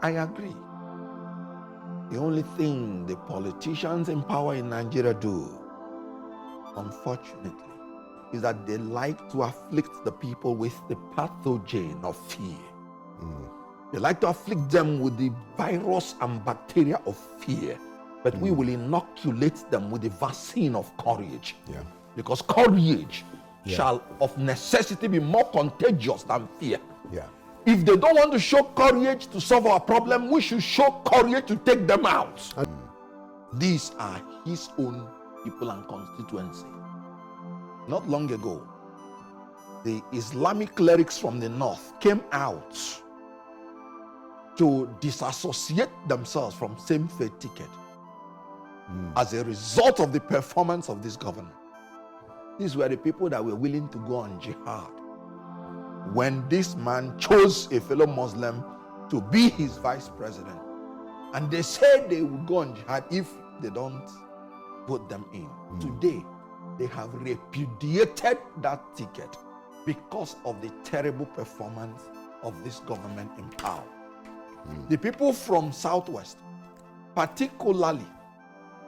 I agree. The only thing the politicians in power in Nigeria do, unfortunately, is that they like to afflict the people with the pathogen of fear. They like to afflict them with the virus and bacteria of fear, but we will inoculate them with the vaccine of courage. Because courage shall of necessity be more contagious than fear. If they don't want to show courage to solve our problem, we should show courage to take them out. These are his own people and constituency. Not long ago, the Islamic clerics from the north came out to disassociate themselves from same-faith ticket as a result of the performance of this governor. These were the people that were willing to go on jihad when this man chose a fellow Muslim to be his vice president. And they said they would go on jihad if they don't vote them in. Today, they have repudiated that ticket because of the terrible performance of this government in power. The people from Southwest, particularly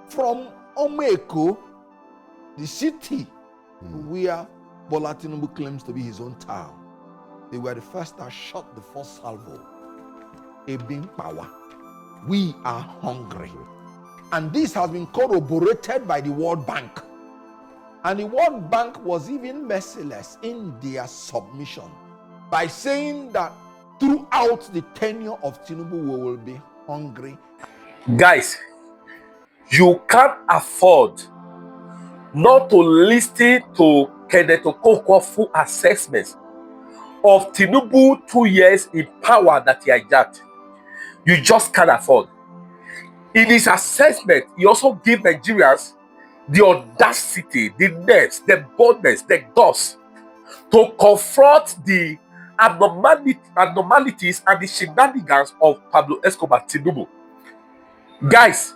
from Omeko, the city where Bola Tinubu claims to be his own town, they were the first that shot the first salvo. Ebin power. We are hungry. And this has been corroborated by the World Bank. And the World Bank was even merciless in their submission by saying that throughout the tenure of Tinubu, we will be hungry. Guys, you can't afford not to listen to Kenneth Okonkwo full assessments of Tinubu 2 years in power that he hijacked. You just can't afford. In his assessment, he also gave Nigerians the audacity, the nerves, the boldness, the guts to confront the abnormalities and the shenanigans of Pablo Escoba Tinubu. Guys,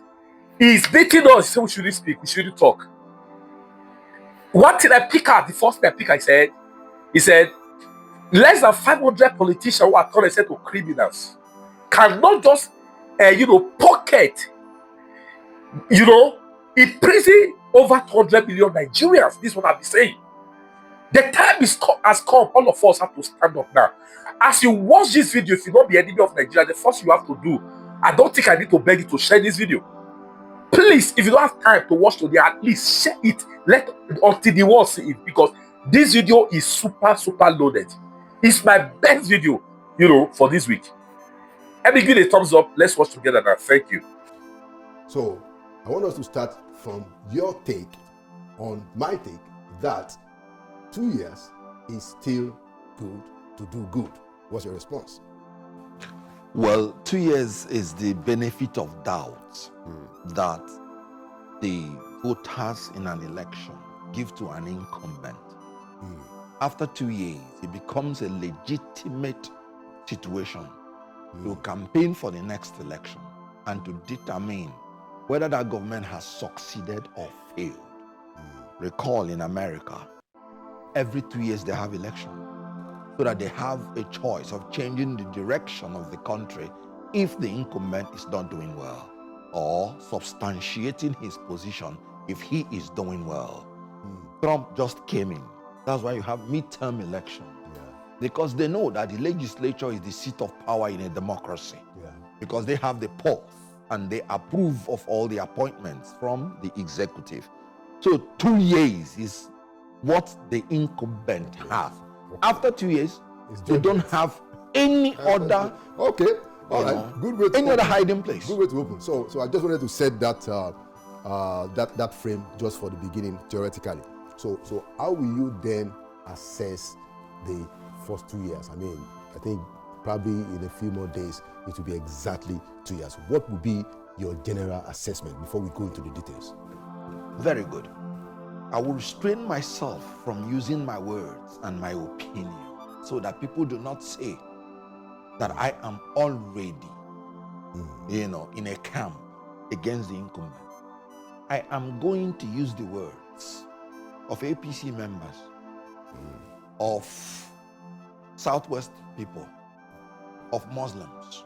he's beating us. He said we shouldn't speak, we shouldn't talk. What did I pick out? The first thing I picked, he said, less than 500 politicians who are turned to criminals cannot just, pocket, imprison over 200 million Nigerians. This is what I've been saying. The time has come. All of us have to stand up now. As you watch this video, if you don't be enemy of Nigeria, the first you have to do, I don't think I need to beg you to share this video. Please, if you don't have time to watch today, at least share it. Until the world see it, because this video is super loaded. It's my best video, for this week. Let me give it a thumbs up. Let's watch together now. Thank you. So I want us to start from your take on my take that 2 years is still good to do good. What's your response? Well, 2 years is the benefit of doubt that the voters in an election give to an incumbent. After 2 years, it becomes a legitimate situation to campaign for the next election and to determine whether that government has succeeded or failed. Recall in America, every 2 years they have election so that they have a choice of changing the direction of the country if the incumbent is not doing well, or substantiating his position if he is doing well. Trump just came in. That's why you have midterm election. Because they know that the legislature is the seat of power in a democracy. Because they have the pulse and they approve of all the appointments from the executive. So 2 years is what the incumbent has. After 2 years, they don't have any other. Okay, all right, good way to any other hiding place. Good way to open. So I just wanted to set that that frame just for the beginning theoretically. So how will you then assess the first 2 years? I mean, I think probably in a few more days it will be exactly 2 years. What would be your general assessment before we go into the details? Very good. I will restrain myself from using my words and my opinion so that people do not say that I am already, in a camp against the incumbent. I am going to use the words of APC members, of Southwest people, of Muslims,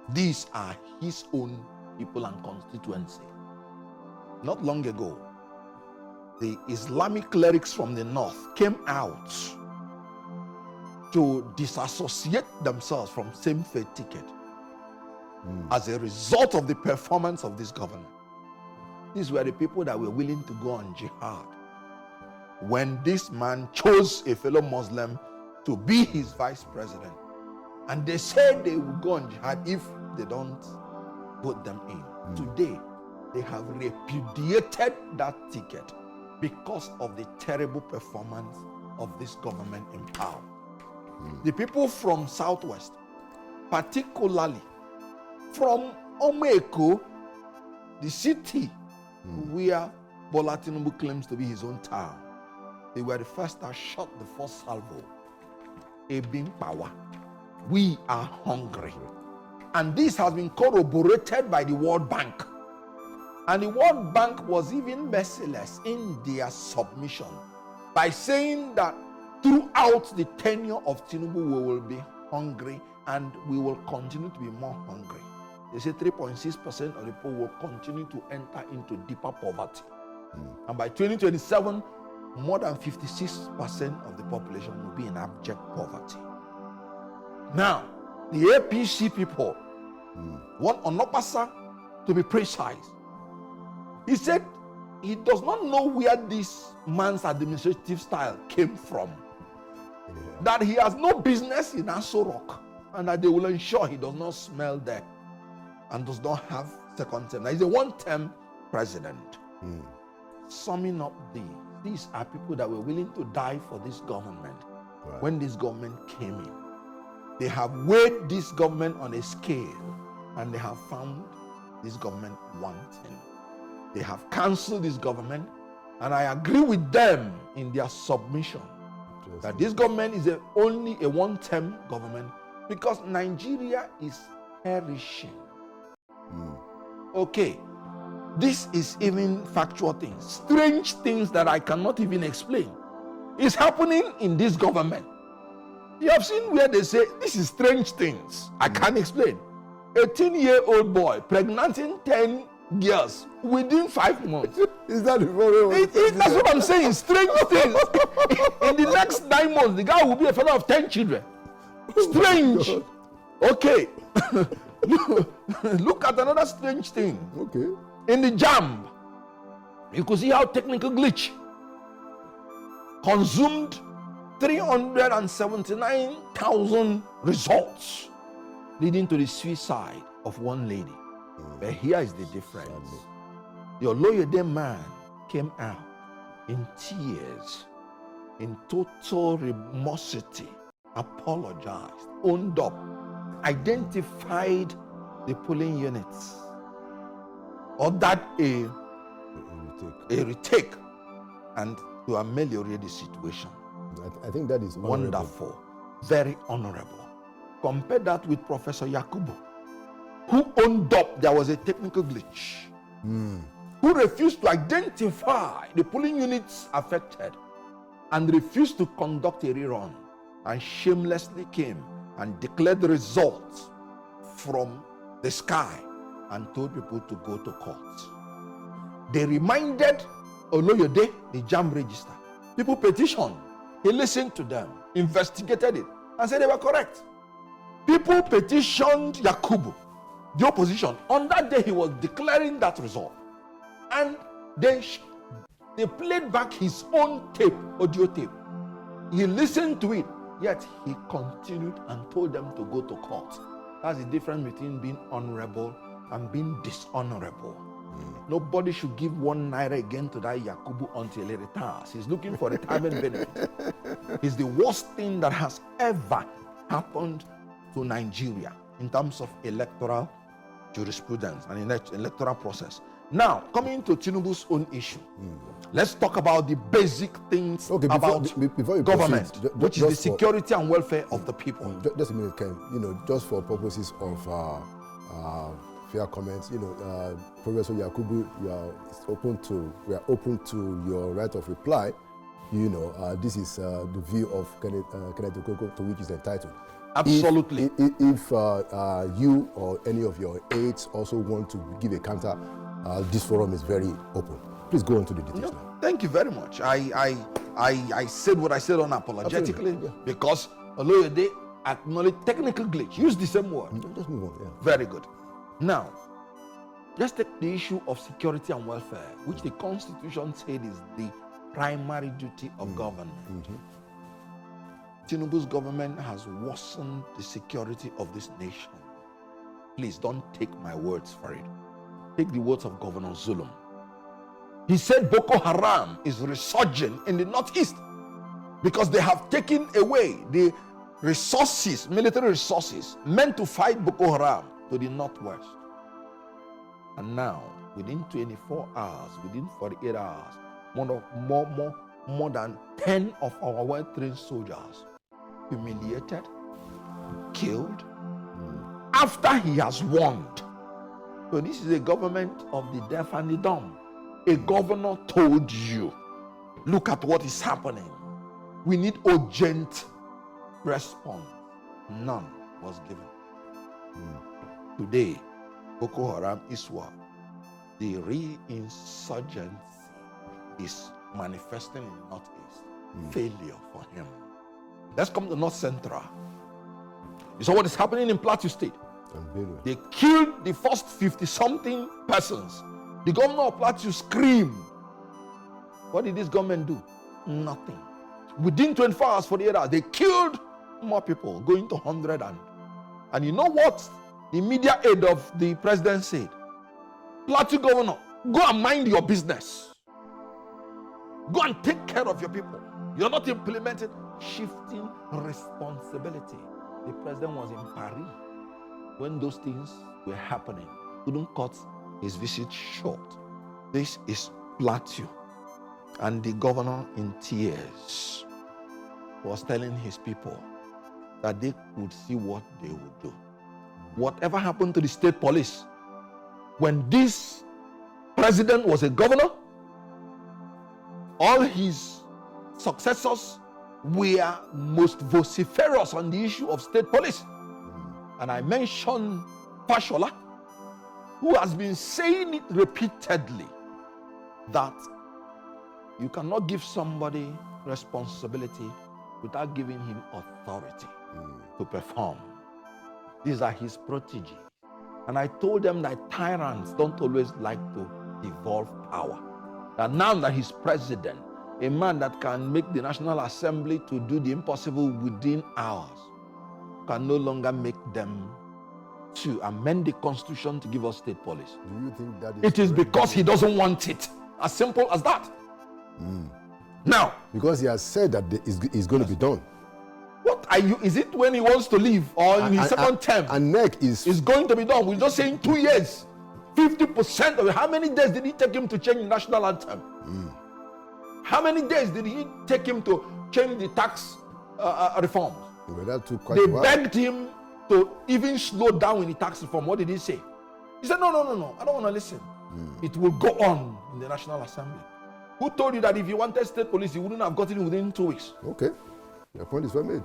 These are his own people and constituency. Not long ago, the Islamic clerics from the north came out to disassociate themselves from same-faith ticket as a result of the performance of this government. These were the people that were willing to go on jihad when this man chose a fellow Muslim to be his vice president. And they said they would go on jihad if they don't vote them in. Today, they have repudiated that ticket because of the terrible performance of this government in power. The people from Southwest, particularly from Omeko, the city where Bola Tinubu claims to be his own town, they were the first that shot the first salvo. Ebin power. We are hungry. And this has been corroborated by the World Bank. And the World Bank was even merciless in their submission by saying that throughout the tenure of Tinubu, we will be hungry and we will continue to be more hungry. They say 3.6% of the people will continue to enter into deeper poverty. And by 2027, more than 56% of the population will be in abject poverty. Now, the APC people want Onopasa to be precise. He said he does not know where this man's administrative style came from. That he has no business in Aso Rock, and that they will ensure he does not smell there and does not have second term. Now, he's a one-term president. Summing up these are people that were willing to die for this government when this government came in. They have weighed this government on a scale and they have found this government wanting. They have cancelled this government, and I agree with them in their submission that this government is only a one-term government because Nigeria is perishing. Okay, this is even factual things, strange things that I cannot even explain. It's happening in this government. You have seen where they say this is strange things I can't explain. A 10-year-old boy pregnanting 10 girls within 5 months. Is that the problem? That's what I'm saying. Strange things. In the next 9 months, the guy will be a father of 10 children. Strange. Okay. Look at another strange thing. Okay. In the JAMB, you could see how technical glitch consumed 379,000 results, leading to the suicide of one lady. But here is the difference. Your Loyode man came out in tears, in total remorse, apologized, owned up, identified the polling units, ordered a retake, and to ameliorate the situation. I think that is wonderful, very honorable. Compare that with Professor Yakubu, who owned up there was a technical glitch, who refused to identify the polling units affected and refused to conduct a rerun, and shamelessly came and declared the results from the sky and told people to go to court. They reminded Oloyede, the JAMB register. People petitioned. He listened to them, investigated it, and said they were correct. People petitioned Yakubu, the opposition. On that day, he was declaring that result. And they played back his own tape, audio tape. He listened to it, yet he continued and told them to go to court. That's the difference between being honorable and being dishonorable. Nobody should give 1 naira again to that Yakubu until he retires. He's looking for retirement benefit. It's the worst thing that has ever happened to Nigeria in terms of electoral jurisprudence and electoral process. Now, coming to Tinubu's own issue, let's talk about the basic things about government, which is the security and welfare of the people. Just a minute, Ken. Just for purposes of fair comments, Professor Yakubu, we are open to your right of reply. This is the view of Kenneth Okonkwo, to which is entitled. Absolutely. If you or any of your aides also want to give a counter, this forum is very open. Please go on to the details now. Thank you very much. I said what I said unapologetically, Yeah. because although they acknowledge technical glitch, use the same word. Just move on. Yeah. Very good. Now, let's take the issue of security and welfare, which the Constitution said is the primary duty of government. Tinubu's government has worsened the security of this nation. Please don't take my words for it. Take the words of Governor Zulum. He said Boko Haram is resurging in the northeast because they have taken away the resources, military resources, meant to fight Boko Haram to the northwest. And now, within 24 hours, within 48 hours, more than 10 of our well-trained soldiers humiliated, killed, after he has warned. So this is a government of the deaf and the dumb. A governor told you, look at what is happening. We need urgent response. None was given. Today, Boko Haram Iswa, the re-insurgence is manifesting in the northeast. Failure for him. Let's come to North Central. You saw what is happening in Plateau State. They killed the first 50-something persons. The governor of Plateau screamed. What did this government do? Nothing. Within 24 hours, 48 hours, they killed more people, going to 100. And you know what the media aide of the president said? Plateau governor, go and mind your business. Go and take care of your people. You're not implementing, shifting responsibility. The president was in Paris when those things were happening. Couldn't cut his visit short. This is Plateau. And the governor, in tears, was telling his people that they would see what they would do. Whatever happened to the state police when this president was a governor, all his successors were most vociferous on the issue of state police. And I mentioned Fashola, who has been saying it repeatedly, that you cannot give somebody responsibility without giving him authority to perform. These are his protégés. And I told them that tyrants don't always like to devolve power. That now that he's president, a man that can make the National Assembly to do the impossible within hours, can no longer make them to amend the Constitution to give us state police. Do you think that is it is because he doesn't want it. As simple as that. Now, because he has said that it's going to be done. What are you? Is it when he wants to leave or in his second term? And NEC is going to be done. We're just saying 2 years. 50% of it. How many days did it take him to change the national anthem? How many days did it take him to change the tax reforms? Well, that took quite They a while. begged him to even slow down in the tax reform. What did he say? He said, no, I don't want to listen. It will go on in the National Assembly. Who told you that if you wanted state police, you wouldn't have gotten it within 2 weeks? Okay, your point is well made.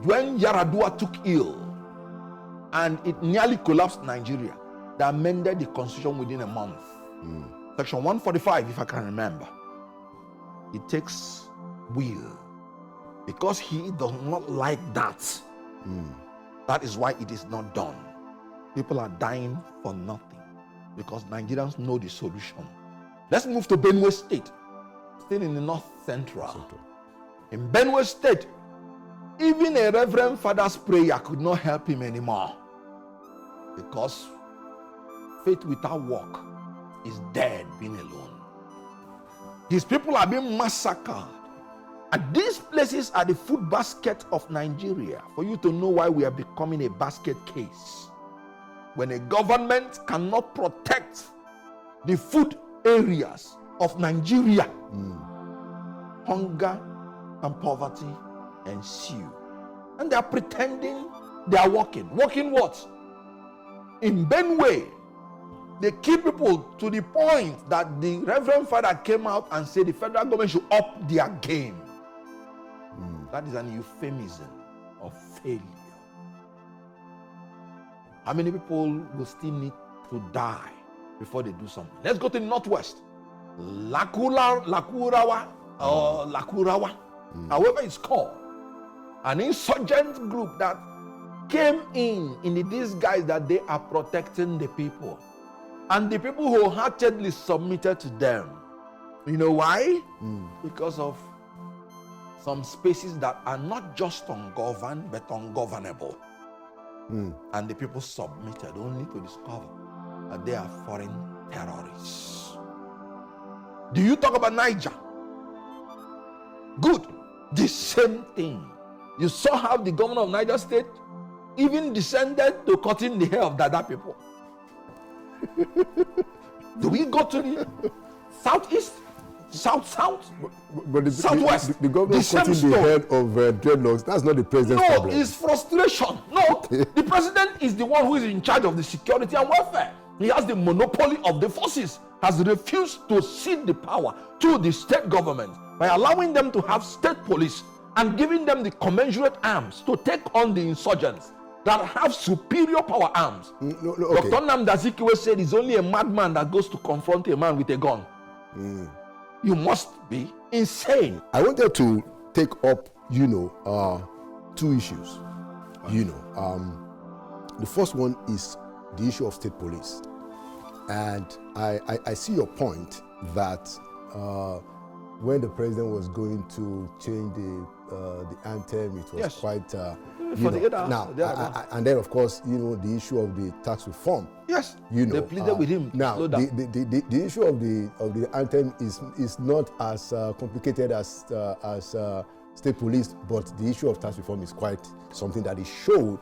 When Yaradua took ill and it nearly collapsed Nigeria, they amended the constitution within a month. Section 145, if I can remember. It takes will. Because he does not like that. That is why it is not done. People are dying for nothing. Because Nigerians know the solution. Let's move to Benue State. Still in the North Central. In Benue State, even a Reverend Father's prayer could not help him anymore. Because faith without work is dead being alone. His people are being massacred. And these places are the food basket of Nigeria. For you to know why we are becoming a basket case. When a government cannot protect the food areas of Nigeria, hunger and poverty ensue. And they are pretending they are working. Working what? In Benue, they kill people to the point that the Reverend Father came out and said the federal government should up their game. That is an euphemism of failure. How many people will still need to die before they do something? Let's go to the Northwest. Lakurawa, however it's called. An insurgent group that came in the disguise that they are protecting the people. And the people wholeheartedly submitted to them. You know why? Because of some spaces that are not just ungoverned, but ungovernable. And the people submitted only to discover that they are foreign terrorists. Do you talk about Niger? Good. The same thing. You saw how the governor of Niger State even descended to cutting the hair of Dada people. Do we go to the southeast, south, but the, southwest? The governor cutting the head of dreadlocks, that's not the president's problem. No, it's frustration. No, the president is the one who is in charge of the security and welfare. He has the monopoly of the forces, has refused to cede the power to the state government by allowing them to have state police and giving them the commensurate arms to take on the insurgents that have superior power arms. Okay. Dr. Namdazikiwe said it's only a madman that goes to confront a man with a gun. You must be insane. I wanted to take up, two issues. The first one is the issue of state police. And I see your point that when the president was going to change the anthem, it was quite and then of course the issue of the tax reform. Yes, they pleaded with him. Now the issue of the anthem is not as complicated as state police, but the issue of tax reform is quite something that is showed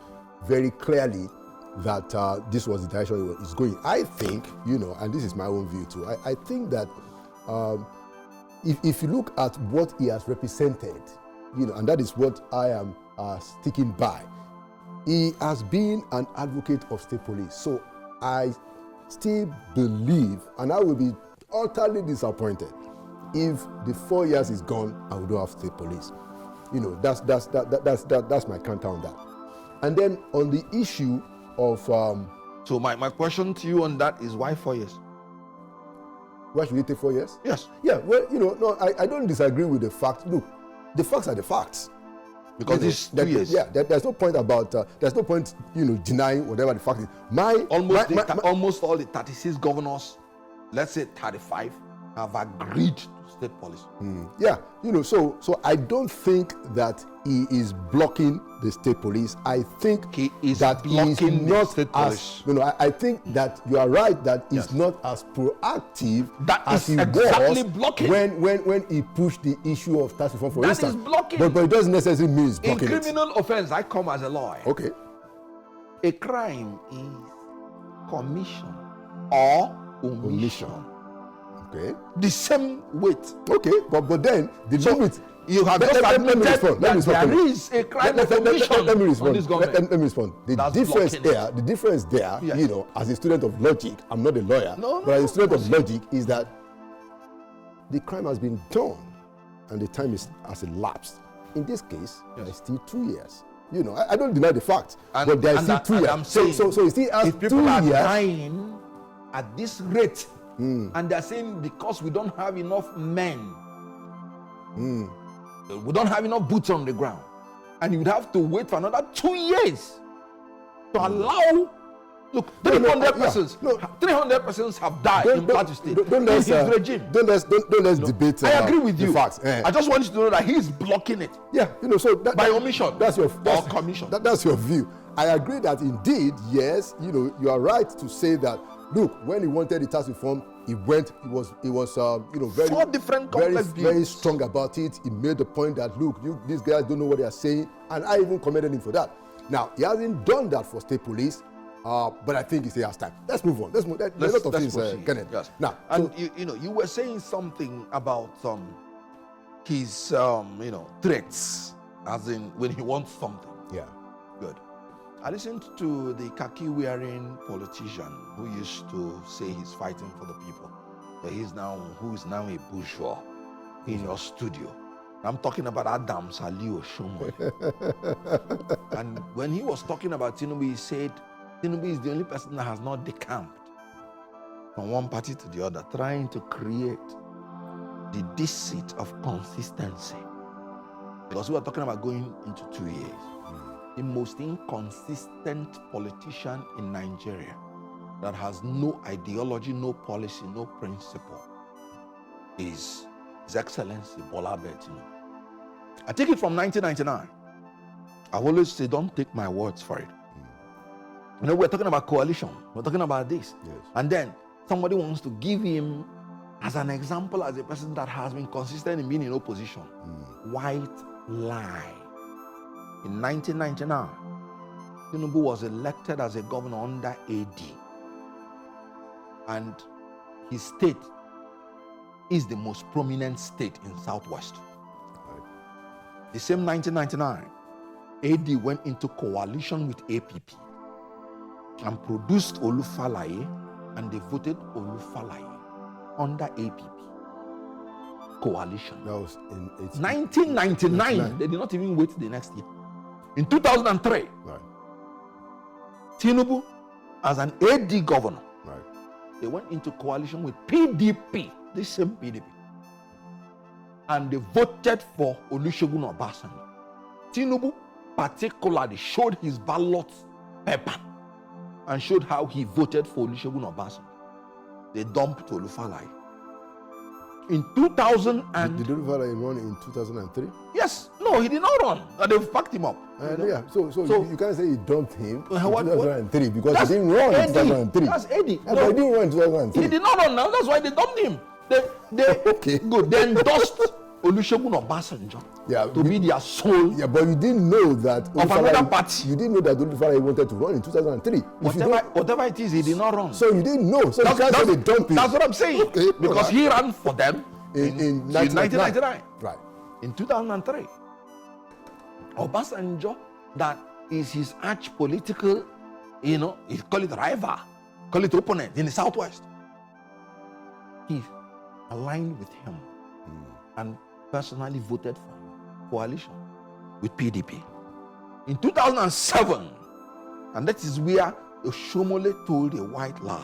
very clearly that this was the direction it was going. I think, and this is my own view too, I think that if you look at what he has represented, and that is what I am sticking by, he has been an advocate of state police. So I still believe, and I will be utterly disappointed if the 4 years is gone and we don't have state police. That's my counter on that. And then on the issue of so my question to you on that is, why 4 years? Why should it take 4 years? Yes. Yeah, well, no, I don't disagree with the facts. Look, the facts are the facts. Because it's 2 years. Yeah, there's no point about, there's no point, denying whatever the fact is. Almost all the 36 governors, let's say 35, have agreed to state policy. Yeah, so I don't think that he is blocking the state police. I think he is that blocking the state police. I think that you are right that he's not as proactive as he exactly was blocking. when he pushed the issue of tax reform, for instance. That is blocking. But it doesn't necessarily mean he's blocking. In criminal offense, I come as a lawyer. Okay. A crime is commission or omission. Okay. The same weight. Okay, but then the limit. You have just admitted that there is a crime of omission. Let me respond. On this government. Let me respond. The difference there, yes. As a student of logic, I'm not a lawyer, but as a student of logic, is that the crime has been done and the time has elapsed. In this case, there's still 2 years. I don't deny the fact, but there's still 2 years. So it still has 2 years. If people are dying at this rate, and they're saying because we don't have enough men, we don't have enough boots on the ground, and you would have to wait for another 2 years to allow. Look, 300 persons. 300 persons have died in Plateau State in his regime. Don't let's debate. I agree with you. Facts. I just want you to know that he is blocking it. Yeah, so by omission. That's your commission. That's your view. I agree that indeed, yes, you are right to say that. Look, when he wanted the tax reform, he was very, four different complex views. Very strong about it. He made the point that, look, these guys don't know what they are saying, and I even commended him for that. Now, he hasn't done that for state police, but I think he has time. Let's move on. There's a lot of things, Kenneth. Yes. Now, and you were saying something about his threats, as in when he wants something. Yeah. Good. I listened to the khaki-wearing politician who used to say he's fighting for the people, but who is now a bourgeois in your studio. I'm talking about Adam Sali Oshomo. And when he was talking about Tinubu, he said Tinubu is the only person that has not decamped from one party to the other, trying to create the deceit of consistency. Because we are talking about going into 2 years. The most inconsistent politician in Nigeria that has no ideology, no policy, no principle is His Excellency Bola Ahmed Tinubu. I take it from 1999. I've always said, don't take my words for it. You know, we're talking about coalition. We're talking about this. Yes. And then somebody wants to give him as an example as a person that has been consistent in being in opposition. White lie. In 1999, Tinubu was elected as a governor under AD. And his state is the most prominent state in Southwest. Right. The same 1999, AD went into coalition with APP and produced Olufalaye, and they voted Olufalaye under APP coalition. That was in 1999. They did not even wait the next year. In 2003, right. Tinubu, as an AD governor, Right. they went into coalition with PDP, this same PDP, and they voted for Olusegun Obasanjo. Tinubu particularly showed his ballot paper and showed how he voted for Olusegun Obasanjo. They dumped Olufalaye. In 2000 and... Did Olufalaye run in 2003? Yes. No, he did not run. They've packed him up. Yeah. So you can't say you dumped him in What- 2003 because he didn't run in 2003. That's Eddie. Yeah, but he didn't run in 2003. He did not run now. That's why they dumped him. They Okay. Good. They endorsed Olusegun Obasanjo to be their sole. Yeah, but you didn't know that Of another party. You didn't know that Olufalaye wanted to run in 2003. Whatever it is, he did not run. So you didn't know. So you can't say they dumped him. That's what I'm saying. Okay, Because alright. he ran for them in 1999. Right. In 2003, Obasanjo, that is his arch political, he call it rival, call it opponent in the Southwest. He aligned with him and personally voted for him, coalition with PDP. In 2007, and that is where Oshomole told a white lie.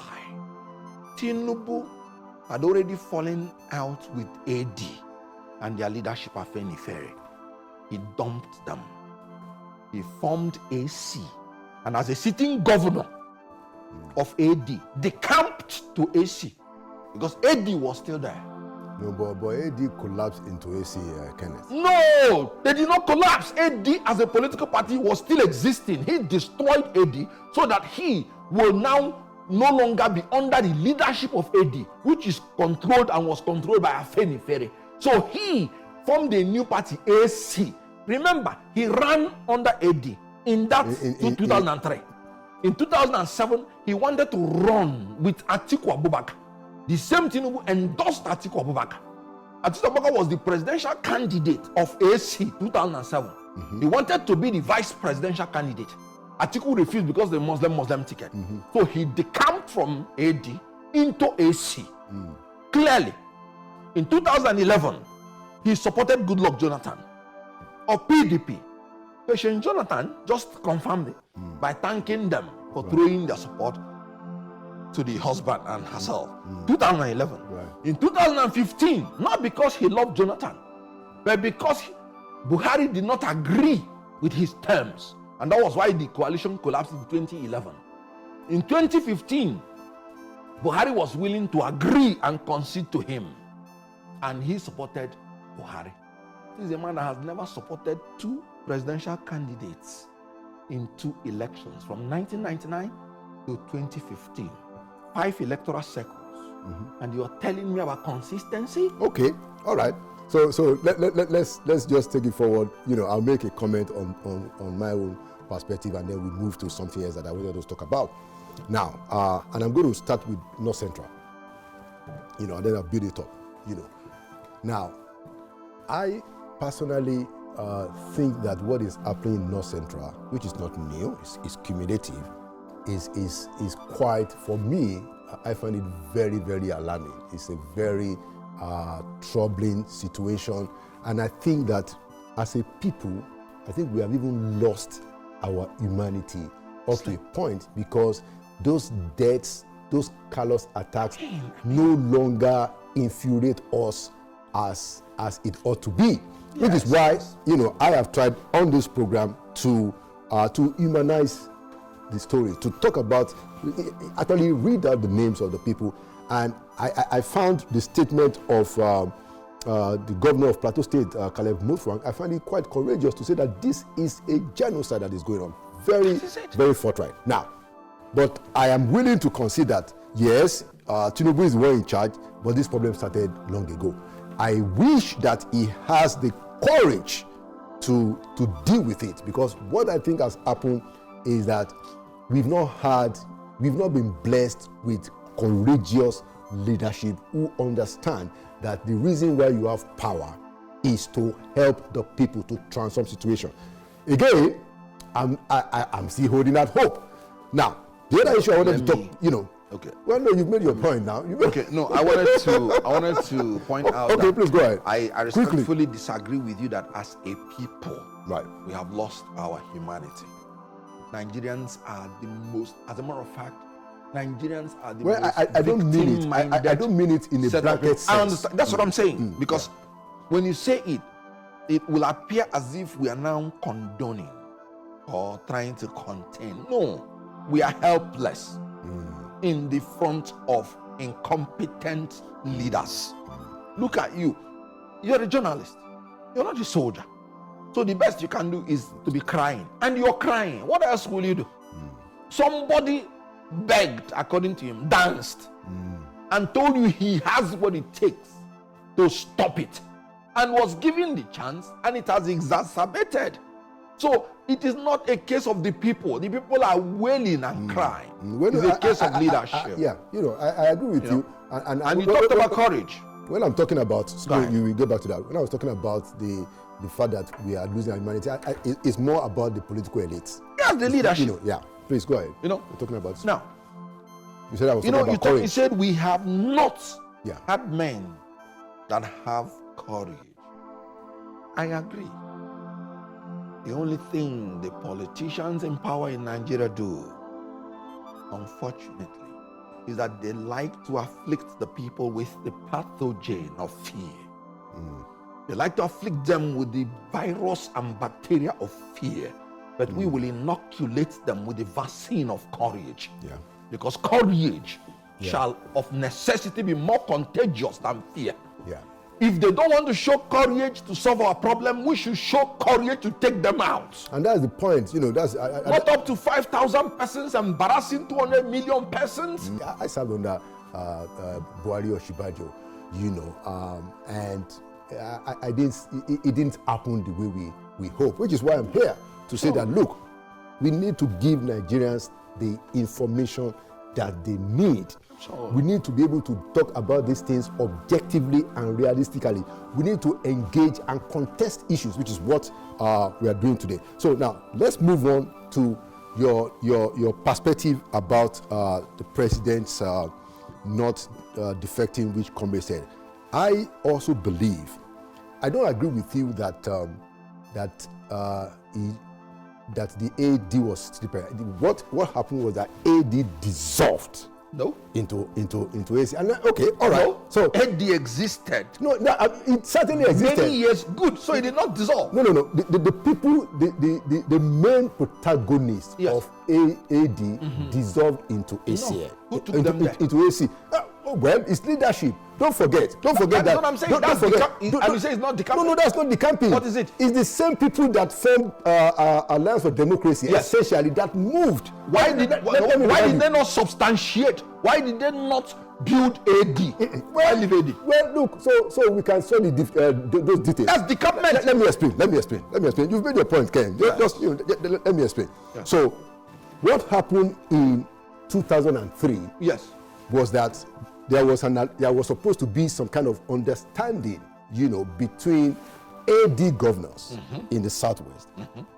Tinubu had already fallen out with AD and their leadership Afenifere. He dumped them. He formed AC. And as a sitting governor of AD, decamped to AC because AD was still there. No, but AD collapsed into AC, Kenneth. No, they did not collapse. AD as a political party was still existing. He destroyed AD so that he will now no longer be under the leadership of AD, which is controlled and was controlled by Afenifere. So he formed a new party, AC. Remember, he ran under AD in 2003. In 2007, he wanted to run with Atiku Abubakar. The same Tinubu endorsed Atiku Abubakar. Atiku Abubakar was the presidential candidate of AC 2007. He wanted to be the vice presidential candidate. Atiku refused because of the Muslim ticket. So he decamped from AD into AC. Clearly, in 2011, he supported Goodluck Jonathan of PDP. Patient Jonathan just confirmed it by thanking them for throwing their support to the husband and herself. 2011. Right. In 2015, not because he loved Jonathan, but because Buhari did not agree with his terms. And that was why the coalition collapsed in 2011. In 2015, Buhari was willing to agree and concede to him. And he supported Buhari. This is a man that has never supported two presidential candidates in two elections from 1999 to 2015. 5 electoral cycles. And you're telling me about consistency? Okay, all right. So let's just take it forward. I'll make a comment on my own perspective, and then we move to something else that I wanted to talk about. Now, and I'm going to start with North Central. And then I'll build it up. Now, I personally think that what is happening in North Central, which is not new, is cumulative, is quite, for me, I find it very, very alarming. It's a very troubling situation. And I think that as a people, I think we have even lost our humanity up to a point, because those deaths, those callous attacks no longer infuriate us as it ought to be. Which is why, I have tried on this program to humanize the story, to talk about, actually read out the names of the people. And I found the statement of the governor of Plateau State, Caleb Mutfwang. I find it quite courageous to say that this is a genocide that is going on. Very, very forthright. Now, but I am willing to concede that, yes, Tinubu is the one in charge, but this problem started long ago. I wish that he has the courage to deal with it, because what I think has happened is that we've not been blessed with courageous leadership who understand that the reason why you have power is to help the people to transform situation. Again, I'm still holding that hope. Now, the other issue I wanted to talk, Okay. Well, no, you've made your point now. Okay, no, I wanted to point out. Okay, please go ahead. I respectfully disagree with you that as a people, right, we have lost our humanity. Nigerians are the most, as a matter of fact, Nigerians are the most I don't mean it. I don't mean it in a blanket sense. I understand. That's what I'm saying. Because when you say it, it will appear as if we are now condoning or trying to contain. No, we are helpless in the front of incompetent leaders. Look at you. You're a journalist. You're not a soldier. So the best you can do is to be crying. And you're crying. What else will you do? Somebody begged, according to him, danced, and told you he has what it takes to stop it, and was given the chance, and it has exacerbated. So it is not a case of the people. The people are wailing and crying. It's a case of leadership. I agree with you. And you talked about courage. When I'm talking about, you will get back to that. When I was talking about the fact that we are losing our humanity, it's more about the political elites. Yes, the leadership. Please go ahead. We're talking about now. You said I was talking about courage. You said we have not had men that have courage. I agree. The only thing the politicians in power in Nigeria do, unfortunately, is that they like to afflict the people with the pathogen of fear. They like to afflict them with the virus and bacteria of fear. But we will inoculate them with the vaccine of courage. Because courage shall of necessity be more contagious than fear. If they don't want to show courage to solve our problem, we should show courage to take them out. And that's the point. That's not up to 5,000 persons, embarrassing 200 million persons. I served under Buhari or Shibajo, and it didn't happen the way we hope, which is why I'm here to say that, look, we need to give Nigerians the information that they need. We need to be able to talk about these things objectively and realistically. We need to engage and contest issues, which is what we are doing today. So now let's move on to your perspective about the president's not defecting, which Comrade said. I also believe, I don't agree with you that the AD was slippery. What happened was that AD dissolved. No. Into AC. And okay, all right. No. So AD existed. No, it certainly existed. Many years. Good. So it did not dissolve. No. The people, the main protagonist of AD dissolved into AC. No. Who took them there? Into AC. Well, it's leadership. Don't forget that. That's what I'm saying. Don't forget. And you say it's not decamping? No, that's not decamping. What is it? It's the same people that formed Alliance for Democracy, essentially, that moved. Why did they not substantiate? Why did they not build AD? Why leave AD? Well, look, so we can study those details. That's decampment. Let me explain. You've made your point, Ken. Let me explain. Yes. So, what happened in 2003 was that there was supposed to be some kind of understanding, between AD governors in the Southwest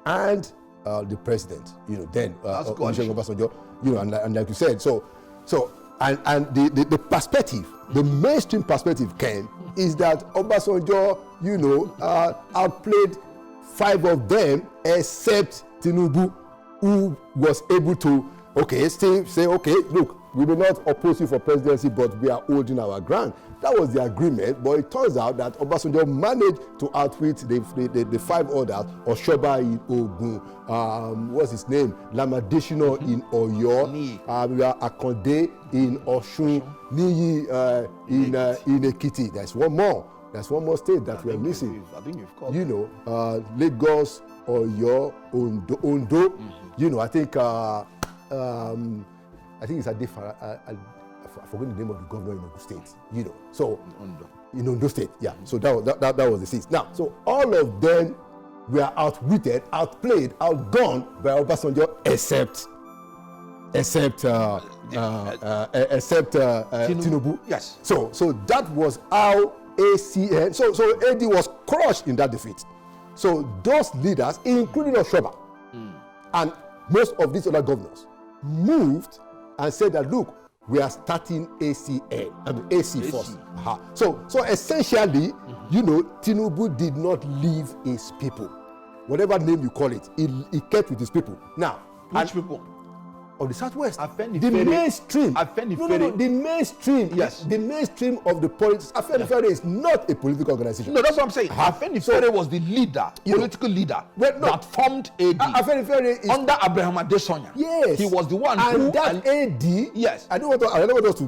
and the president, then Olusegun Obasanjo, and like you said, and the perspective, the mainstream perspective, Ken, is that Obasanjo, outplayed 5 of them except Tinubu. who was able to, say, okay, look, we may not oppose you for presidency, but we are holding our ground. That was the agreement, but it turns out that Obasanjo managed to outwit the 5 others, Oshoba in Ogun, what's his name, Lamadeshino in Oyo, Akonde in Oshun, Niyi in Ekiti. There's one more state that we're missing. I think you've called Lagos, Oyo, Ondo. I think it's I forget the name of the governor in Ondo State. So in Ondo State, yeah. So that was the 6. Now, so all of them were outwitted, outplayed, outgone by Obasanjo, except Tinubu. Yes. So that was how ACN. So AD was crushed in that defeat. So those leaders, including Oshoba, and most of these other governors, moved and said that, look, we are starting AC first. So essentially, Tinubu did not leave his people. Whatever name you call it, he kept with his people. Now, which people? Of the Southwest. The mainstream. The mainstream. Yes. The mainstream of the politics. Afenifere is not a political organization. No, that's what I'm saying. Afenifere was the leader, political leader, that formed AD. Afenifere is under Abraham Adesanya. Yes. He was the one AD. Yes. I don't want us to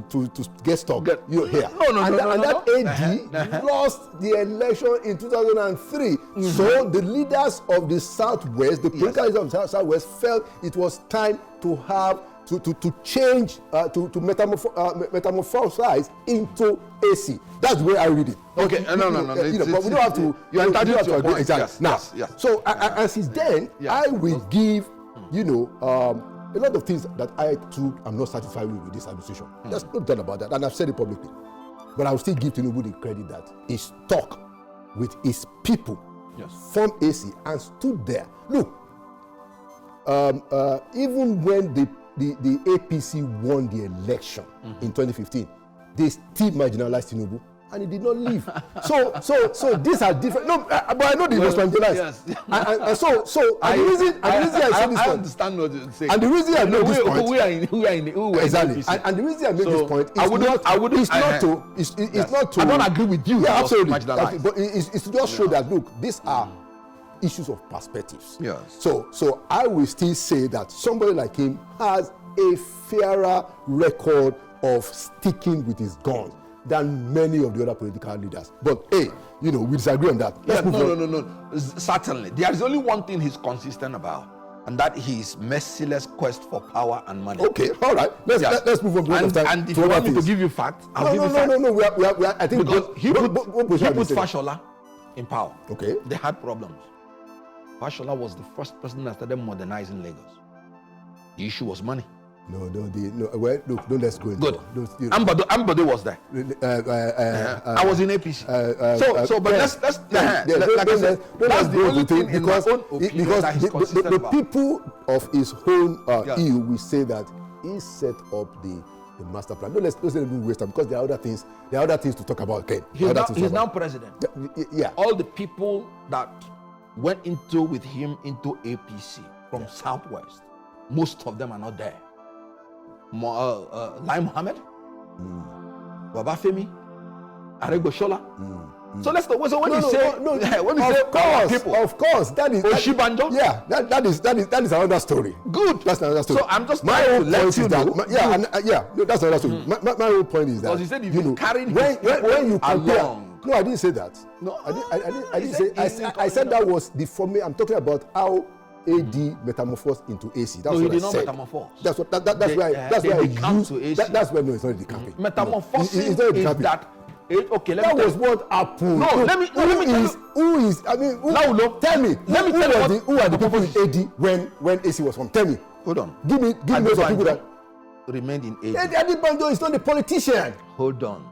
get stuck here. No. That AD lost the election in 2003. So the leaders of the Southwest, the political leaders of the Southwest, felt it was time to have to change to metamorphosize into AC. That's the way I read it. Okay, no. But we don't have to. You entitled to agree. Exactly. Now, so and since then, I will give a lot of things that I too am not satisfied with this administration. There's no doubt about that, and I've said it publicly. But I will still give Tinubu the credit that he stuck with his people, formed AC, and stood there. Look. Even when the APC won the election in 2015, they still marginalized Tinubu, and he did not leave. So these are different. No, but I know they was marginalized. Yes. And the reason I say this I point, understand what you're saying. and the reason I make this point, who are exactly. And the reason I make this point is it's not to. I don't agree with you. Yeah, absolutely. But it's to just show that, look, these are issues of perspectives. Yes. So I will still say that somebody like him has a fairer record of sticking with his guns than many of the other political leaders. But hey, we disagree on that. No. Certainly. There is only one thing he's consistent about, and that his merciless quest for power and money. Okay, all right. Let's move on. And if you want me to give you facts, I'll give you facts. No. We are, I think because he put Fashola in power. Okay. They had problems. Fashola was the first person that started modernizing Lagos. The issue was money. No. Well, look, don't let's go into it. Ambode was there. I was in APC. That's the only thing in my own opinion that he's consistent about. The people of his own EU will say that he set up the master plan. No, let's even waste time, because there are other things. There are other things to talk about. Okay. He's now president. Yeah. All the people that went with him into APC from Southwest, most of them are not there. Lai Mohammed, Babafemi, Aregbesola. So let's go. So when you say people, of course, that is Oshibanjo. Yeah, that is another story. Good. That's another story. So I'm just trying to let you know. That's another story. My whole point is that because you said you carried when you compare. Along. No, I didn't say that. No, I didn't say. I said that was the formula. I'm talking about how AD metamorphosed into AC. That's what I said. Metamorphose. That's what. That's why I use. That's why no, it's not the camping. Metamorphosing is that. Okay, that was what happened. No, let me who is? I mean, tell me. Who are the people in AD when AC was formed? Tell me. Hold on. Give me those people that remained in AD. Adebanjo is not a politician. Hold on.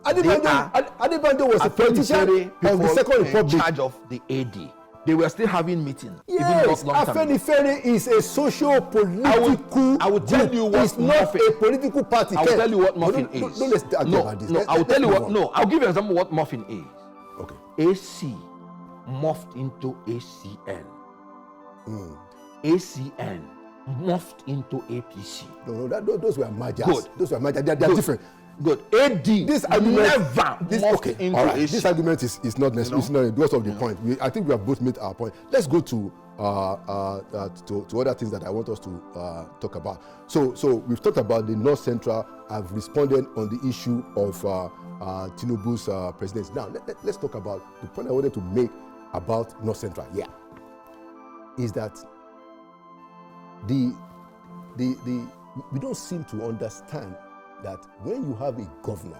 Adebanjo was a politician of the Second Republic. In charge of the AD. They were still having meetings. Yes, Afenifere is a socio-political. I will tell you what. It's not a political party. I will tell you what Muffin is. Let's argue about this. I will tell you what. No, I'll give you an example what Muffin is. Okay. AC morphed into ACL. ACN morphed into APC. No, those were mergers. Good. Those were mergers. They are different. Good. AD This argument never morphed okay. into All right. AC. This argument is not necessary. It's not because of the point. I think we have both made our point. Let's go to other things that I want us to talk about. So we've talked about the North Central. I've responded on the issue of Tinubu's presidency. Now let's talk about the point I wanted to make about North Central. Yeah, is that the we don't seem to understand that when you have a governor,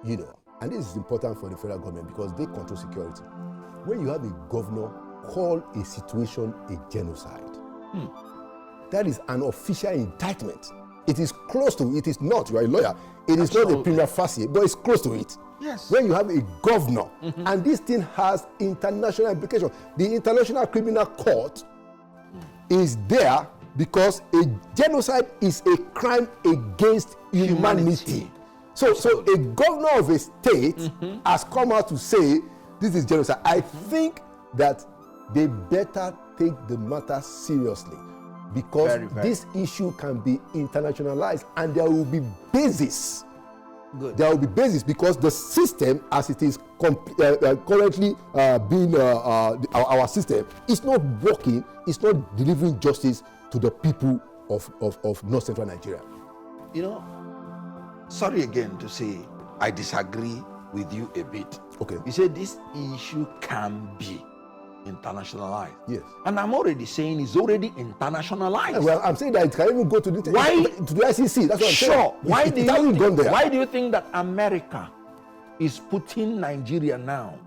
you know, and this is important for the federal government because they control security. When you have a governor call a situation a genocide, that is an official indictment. It is close to it. Is not, you are a lawyer. It is not a prima facie, but it's close to it. Yes. When you have a governor, and this thing has international implications. The International Criminal Court is there because a genocide is a crime against humanity. So a governor of a state has come out to say this is genocide. I think that they better take the matter seriously because this issue can be internationalized and there will be basis. Good. There will be basis because the system as it is currently being our system is not working, it's not delivering justice to the people of North Central Nigeria. You know, sorry again to say I disagree with you a bit. Okay. You say this issue can be internationalized. Yes. And I'm already saying it's already internationalized. Well, I'm saying that it can even go to the to the ICC. That's what I'm saying. Sure. Why do you think that America is putting Nigeria now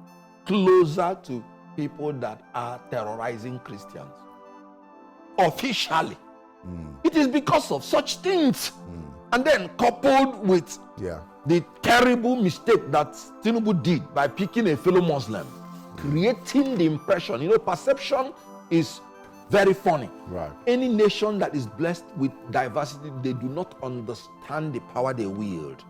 closer to people that are terrorizing Christians? Officially. It is because of such things. And then coupled with the terrible mistake that Tinubu did by picking a fellow Muslim, creating the impression, you know, perception is very funny. Right. Any nation that is blessed with diversity, they do not understand the power they wield.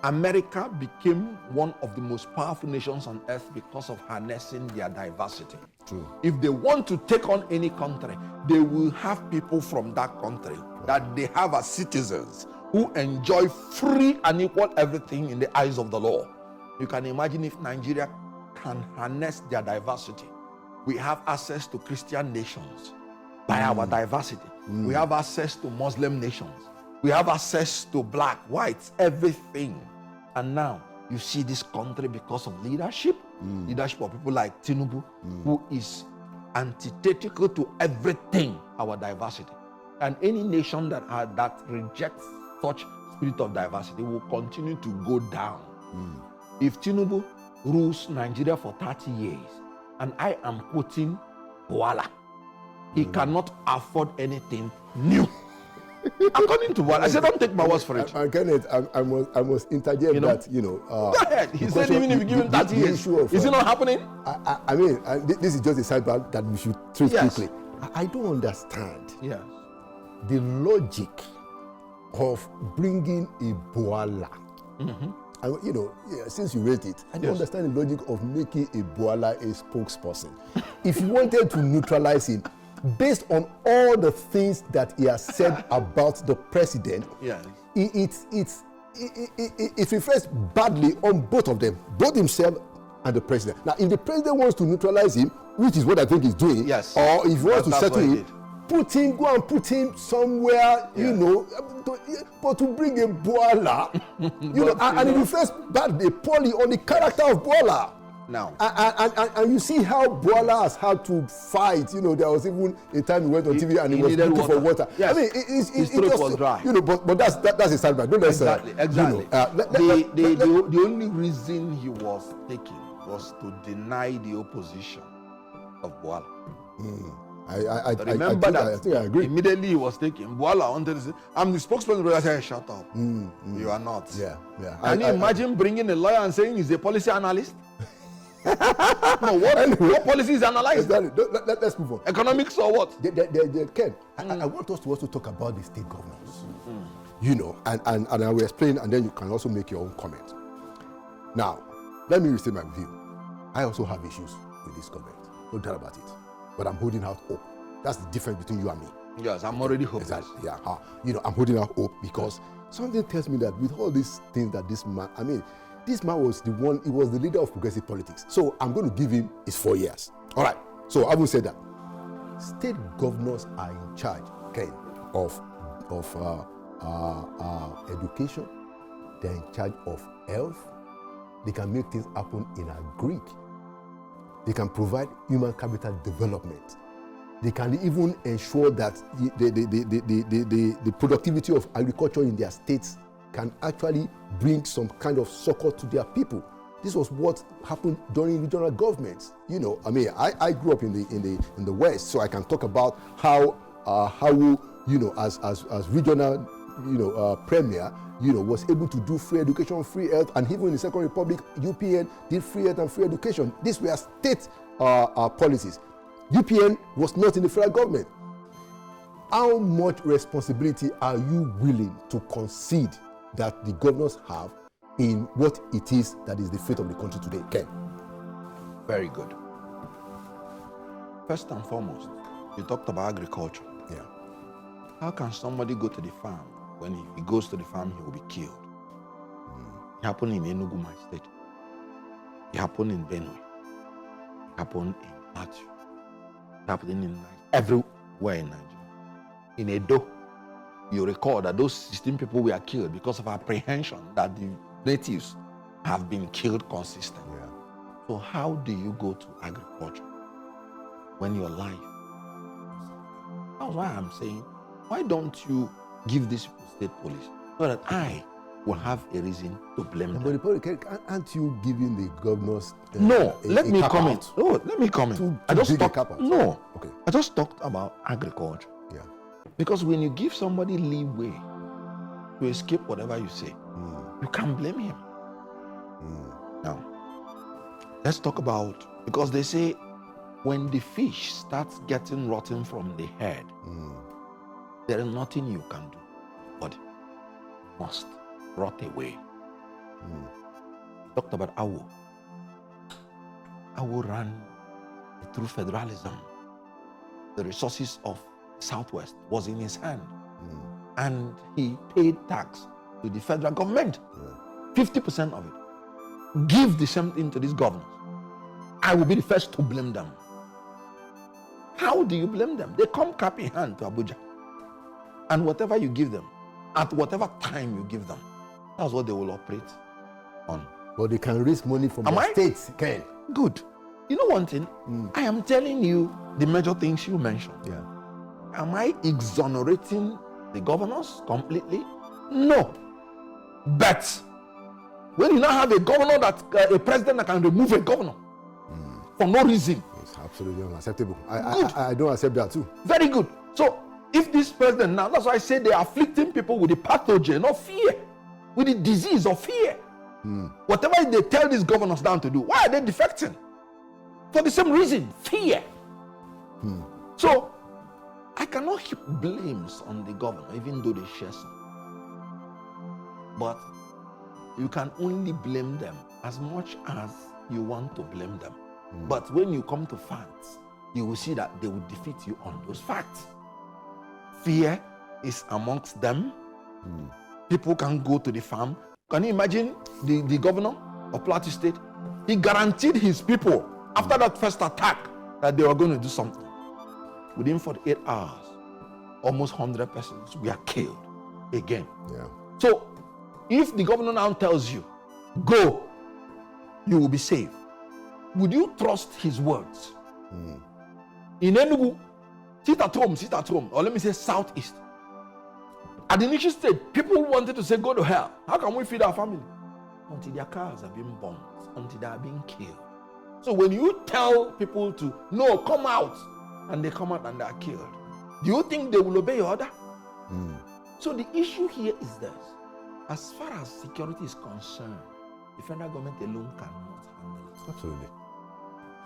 America became one of the most powerful nations on earth because of harnessing their diversity. True. If they want to take on any country, they will have people from that country that they have as citizens who enjoy free and equal everything in the eyes of the law. You can imagine if Nigeria can harness their diversity. We have access to Christian nations by our diversity. We have access to Muslim nations. We have access to black, whites, everything. And now you see this country because of leadership of people like Tinubu, who is antithetical to everything, our diversity. And any nation that rejects such spirit of diversity will continue to go down. If Tinubu rules Nigeria for 30 years, and I am quoting Boala, he cannot afford anything new. According to what I said, don't take my words for it. Kenneth, I must interject that, you know. Go ahead. He said even if you give him 30 years, is it not happening? I mean, this is just a sidebar that we should treat quickly. I don't understand the logic of bringing a Boala. And, you know, since you raised it, I don't understand the logic of making a Boala a spokesperson. If you wanted to neutralize him, based on all the things that he has said about the president, it reflects badly on both of them, both himself and the president. Now, if the president wants to neutralize him, which is what I think he's doing, or if he wants to settle him, go and put him somewhere, you know, but to bring a Boala, you know, and it reflects badly, poorly on the character of Boala. Now, and you see how Boala has had to fight. You know, there was even a time he went on TV and he was looking for water. Yes. I mean, his throat was dry. You know, but that's a sidebar. Don't exactly. You know, the only reason he was taken was to deny the opposition of Boala. I think I agree. Immediately he was taken. Boala wanted to say, "I'm the spokesperson." I said, "Shut up. You are not." Can you imagine bringing a lawyer and saying he's a policy analyst? No, what policy is analyzed? Let's move on. Economics or what? Ken, I want us to also talk about the state governors. You know, and I will explain, and then you can also make your own comment. Now, let me restate my view. I also have issues with this government. No doubt about it. But I'm holding out hope That's the difference between you and me. Yes, I'm already hopeless. Exactly. Yeah. I'm holding out hope because something tells me that with all these things that this man, this man was the one. He was the leader of progressive politics. So I'm going to give him his 4 years. All right. So having said that, state governors are in charge, okay, of education. They're in charge of health. They can make things happen in agri. They can provide human capital development. They can even ensure that the productivity of agriculture in their states can actually bring some kind of succor to their people. This was what happened during regional governments. I grew up in the West, so I can talk about how as regional premier, was able to do free education, free health, and even in the Second Republic, UPN did free health and free education. These were state policies. UPN was not in the federal government. How much responsibility are you willing to concede that the governors have in what it is that is the fate of the country today? Ken? Very good. First and foremost, you talked about agriculture. Yeah. How can somebody go to the farm when if he goes to the farm, he will be killed? It happened in Enugu, my state. It happened in Benue. It happened in Plateau. It happened in Nigeria. Everywhere in Nigeria. In Edo, you recall that those 16 people were killed because of apprehension that the natives have been killed consistently. Yeah. So how do you go to agriculture when your life? That's why I'm saying, why don't you give these people state police so that I will have a reason to blame them? But aren't you giving the governors let me comment. Let me comment. I just talked Okay. I just talked about agriculture. Yeah. Because when you give somebody leeway to escape whatever you say, you can't blame him. Now, let's talk about, because they say when the fish starts getting rotten from the head, there is nothing you can do, but it must rot away. Talked about Awo. Awo ran through federalism. The resources of Southwest was in his hand, and he paid tax to the federal government, 50% of it. Give the same thing to these governors. I will be the first to blame them. How do you blame them? They come cap in hand to Abuja, and whatever you give them, at whatever time you give them, that's what they will operate on. But they can raise money from the states, Ken. Good. You know one thing? I am telling you the major things you mentioned. Yeah. Am I exonerating the governors completely? No. But when you now have a governor a president that can remove a governor for no reason. It's absolutely unacceptable. I don't accept that too. Very good. So if this president now, that's why I say they are afflicting people with the pathogen of fear, with the disease of fear. Whatever they tell these governors down to do, why are they defecting? For the same reason, fear. So I cannot heap blames on the governor, even though they share some. But you can only blame them as much as you want to blame them. But when you come to facts, you will see that they will defeat you on those facts. Fear is amongst them. People can go to the farm. Can you imagine the governor of Plateau State? He guaranteed his people after that first attack that they were going to do something. Within 48 hours, almost 100 persons were killed again. Yeah. So if the governor now tells you, go, you will be saved, would you trust his words? In Enugu, sit at home, or let me say southeast. At the initial stage, people wanted to say, go to hell. How can we feed our family? Until their cars are being bombed, until they are being killed. So when you tell people to, no, come out, and they come out and they are killed, do you think they will obey your order? So the issue here is this. As far as security is concerned, the federal government alone cannot handle it. Absolutely.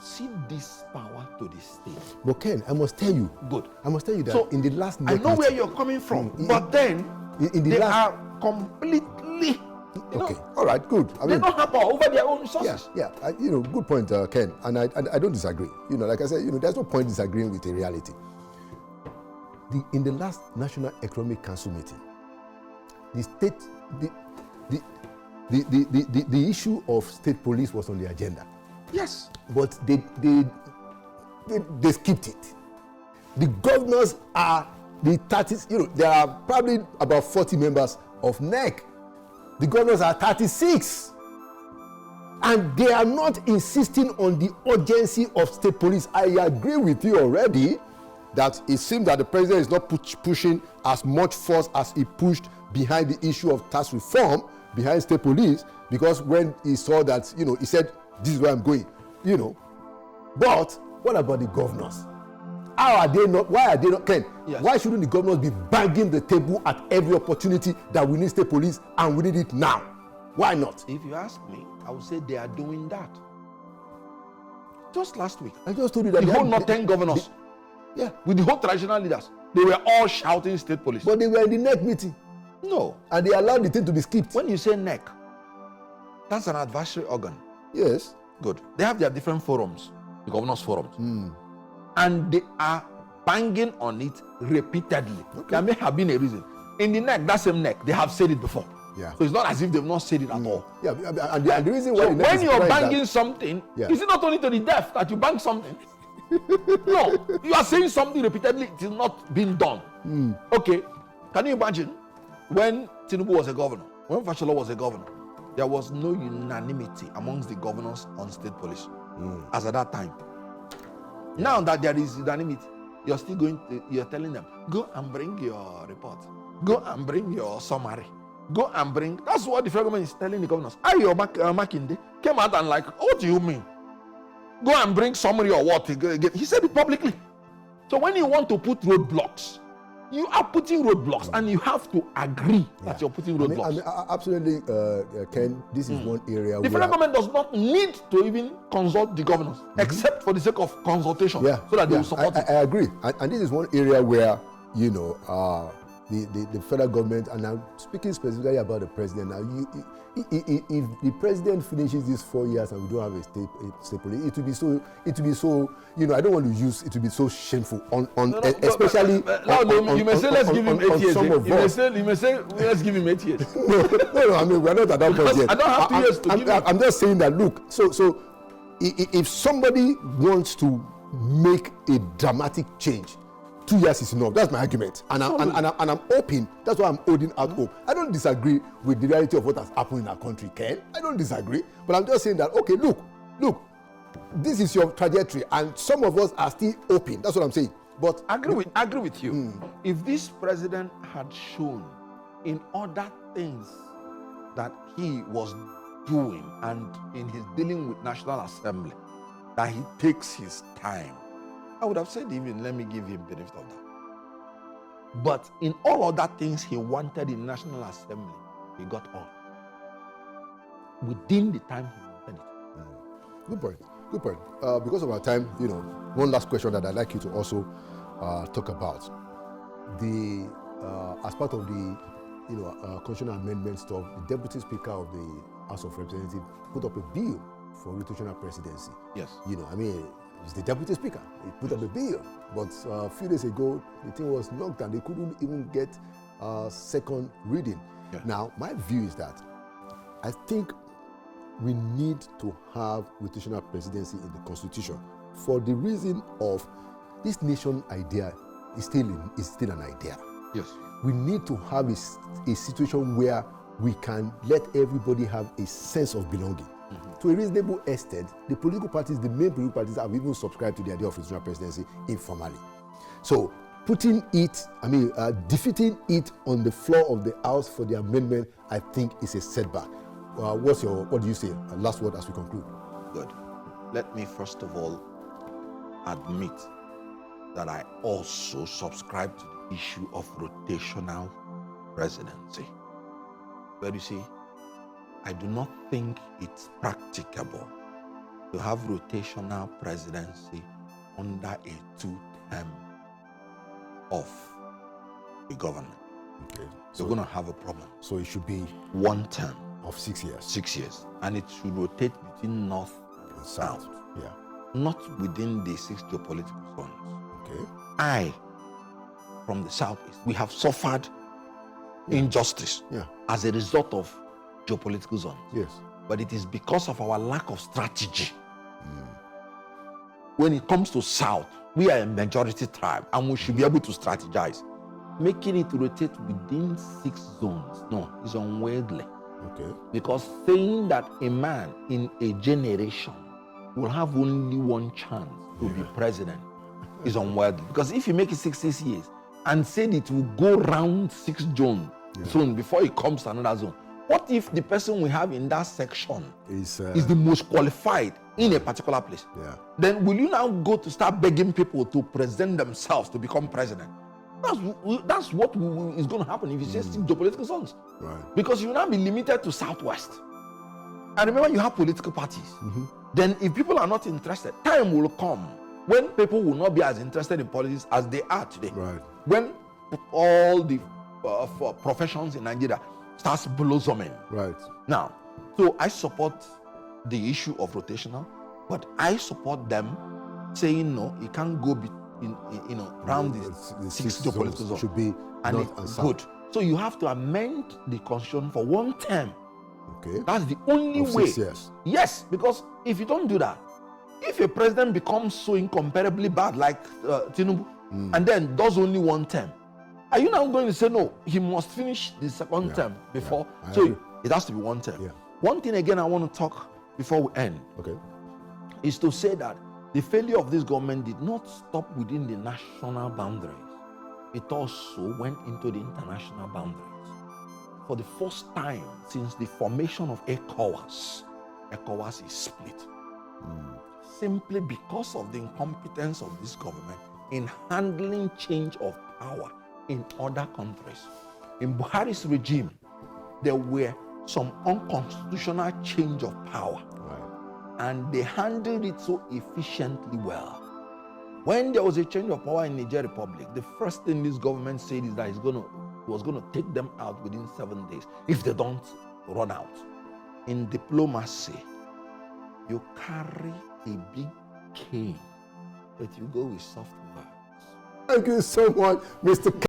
Cede this power to the state. But Ken, I must tell you. Good. I must tell you that So, in the last I know where you're coming from, but then they are completely. Okay. All right. Good. They don't have power over their own resources. Yeah. Good point, Ken. And I don't disagree. Like I said, there's no point disagreeing with the reality. in the last National Economic Council meeting, the issue of state police was on the agenda. Yes. But they skipped it. The governors are the 30, there are probably about 40 members of NEC. The governors are 36. And they are not insisting on the urgency of state police. I agree with you already that it seems that the president is not pushing as much force as he pushed behind the issue of tax reform, behind state police, because when he saw that, he said, this is where I'm going, But what about the governors? Why are they not, Ken? Yes. Why shouldn't the governors be banging the table at every opportunity that we need state police and we need it now? Why not? If you ask me, I would say they are doing that. Just last week, I just told you that the whole Northern governors, with the whole traditional leaders, they were all shouting state police. But they were in the NEC meeting. No. And they allowed the thing to be skipped. When you say NEC, that's an advisory organ. Yes. Good. They have their different forums, the governors' forums. And they are banging on it repeatedly. Okay. There may have been a reason. In the NEC, that same NEC, they have said it before. Yeah. So it's not as if they've not said it at all. Yeah, and the reason why So when you're banging something, is it not only to the deaf that you bang something? No, you are saying something repeatedly, it is not being done. Okay, can you imagine when Tinubu was a governor, when Fashola was a governor, there was no unanimity amongst the governors on state police as at that time. Now that there is unanimity, you're still you're telling them, go and bring your report, go and bring your summary, go and bring. That's what the federal government is telling the governors. Ayo Makinde came out and like, what do you mean? Go and bring summary or what? He said it publicly. So when you want to put roadblocks, you are putting roadblocks, and you have to agree that you're putting roadblocks. Absolutely, Ken. This is one area the federal government does not need to even consult the governors, except for the sake of consultation, so that they will support it. I agree, and this is one area where the federal government, and I'm speaking specifically about the president now. If the president finishes these 4 years and we don't have a state police, it will be so. I don't want to use it to be so shameful especially. You may say let's give him 8 years. You may say let's give him 8 years. No. I mean, we're not at that point yet. I don't have 2 years to give him. I'm just saying that. Look, so if somebody wants to make a dramatic change, 2 years is enough. That's my argument, and I'm hoping. That's why I'm holding out hope. I don't disagree with the reality of what has happened in our country, Ken. I don't disagree, but I'm just saying that. Okay, look. This is your trajectory, and some of us are still hoping. That's what I'm saying. But agree with you. If this president had shown in other things that he was doing, and in his dealing with National Assembly, that he takes his time, I would have said even let me give him benefit of that. But in all other things he wanted in National Assembly, he got all within the time he wanted it. Good point. Because of our time, one last question that I'd like you to also talk about. As part of the constitutional amendment stuff, the Deputy Speaker of the House of Representatives put up a bill for rotational presidency. Yes. He's the Deputy Speaker. He put up a bill, but a few days ago, the thing was knocked and they couldn't even get second reading. Yeah. Now, my view is that I think we need to have rotational presidency in the Constitution for the reason of this nation idea is still an idea. Yes. We need to have a situation where we can let everybody have a sense of belonging. To a reasonable extent, the main political parties have even subscribed to the idea of rotational presidency informally. So defeating it on the floor of the House for the amendment, I think is a setback. What do you say? Last word as we conclude. Good. Let me first of all admit that I also subscribe to the issue of rotational presidency. But you see, I do not think it's practicable to have rotational presidency under a 2-term of a government. Okay. So you're going to have a problem. So it should be 1 term of 6 years. 6 years. And it should rotate between north and south. Yeah. Not within the 6 geopolitical zones. Okay. I, from the southeast. We have suffered injustice Yeah. as a result of geopolitical zones. Yes. But it is because of our lack of strategy. When it comes to south, we are a majority tribe and we should be able to strategize. Making it rotate within 6 zones, no, is unwieldy. Okay. Because saying that a man in a generation will have only one chance to be president is unworthy. Because if you make it 6 years and said it will go round 6 zone before it comes to another zone, what if the person we have in that section is the most qualified in a particular place? Yeah. Then will you now go to start begging people to present themselves to become president? That's what is going to happen if you say 6 geopolitical zones. Right. Because you will now be limited to southwest. And remember, you have political parties. Then if people are not interested, time will come when people will not be as interested in politics as they are today. Right. When all the professions in Nigeria starts blossoming. Right. Now, so I support the issue of rotational, but I support them saying no, it can't go around the 6 geopolitical zones. Should be And north it's and south. good. So you have to amend the constitution for 1 term. Okay. That's the only Of way. 6 years. Yes, because if you don't do that, if a president becomes so incomparably bad like Tinubu and then does only 1 term, are you now going to say no, he must finish the second term before? I So agree. it has to be 1 term. Yeah. One thing again I want to talk before we end Okay. is to say that the failure of this government did not stop within the national boundaries. It also went into the international boundaries. For the first time since the formation of ECOWAS is split. Simply because of the incompetence of this government in handling change of power in other countries. In Buhari's regime, there were some unconstitutional change of power. Right. And they handled it so efficiently well. When there was a change of power in Niger Republic, the first thing this government said is that it was going to take them out within 7 days if they don't run out. In diplomacy, you carry a big cane, but you go with soft words. Thank you so much, Mr.